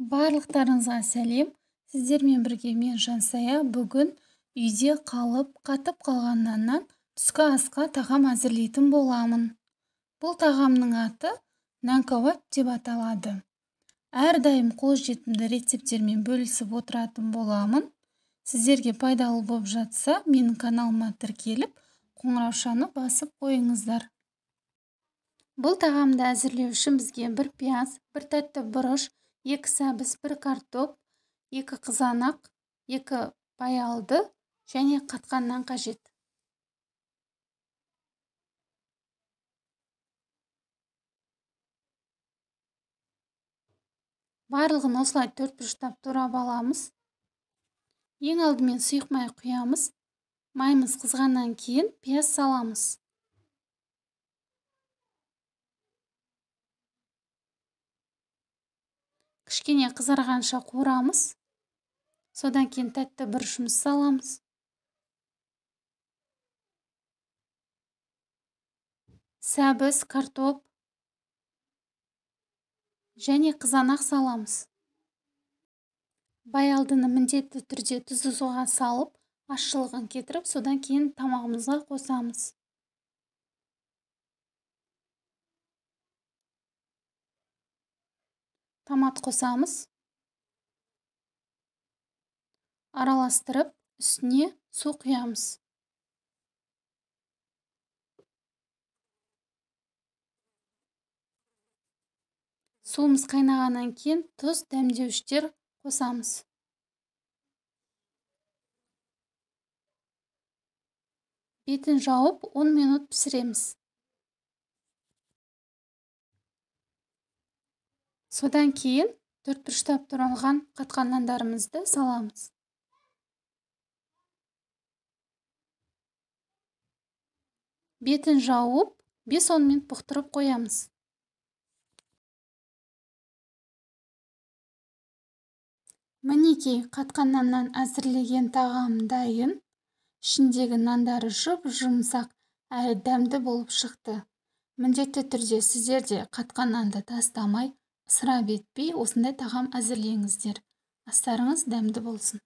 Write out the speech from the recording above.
Барлықтарыңызға сәлем. Сіздермен бірге мен Жансая. Бүгін үйде қалып, қатып қалған наннан түскі асқа тағам әзірлейтін боламын. Бұл тағамның аты нан кебаб деп аталады. Әрдайым қолжетімді рецептермен бөлісіп отыратын боламын. Сіздерге пайдалы болып жатса, менің каналыма тіркеліп, қоңыраушаны басып қойыңыздар. Бұл тағамды әзірлеу үшін бізге 1 пияз, 1 тәтті бұрыш, 2 сәбіз, 1 картоп, 2 қызанақ, 2 баялды және қатқан нан қажет. Барлығын осылай 4 бұрыштап турап аламыз. Ең алдымен сұйық май құямыз. Майымыз қызғаннан кейін пияз саламыз. Кішкене қызарғанша қуырамыз. Содан кейін тәтті бұрышымызды саламыз. Сәбіз, картоп және қызанақ саламыз. Баялдыны міндетті түрде тұзды суға салып, ащылығын кетіріп, содан кейін тамағымызға қосамыз. Томат қосамыз. Араластырып, үстіне су құямыз. Суымыз қайнағаннан кейін тұз, дәмдеуіштер қосамыз. Бетін жауып 10 минут пісіреміз. Содан кейін 4 бұрыштап туралған қатқан нандарымызды саламыз. Бетін жауып 5-10 минут бұқтырып қоямыз. Мінекей, қатқан наннан әзірлеген тағам дайын. Ішіндегі нандары жұп-жұмсақ әрі дәмді болып шықты. Міндетті түрде сіздер де қатқан нанды тастамай, ысырап етпей осындай тағам әзірлеңіздер. Астарыңыз дәмді болсын.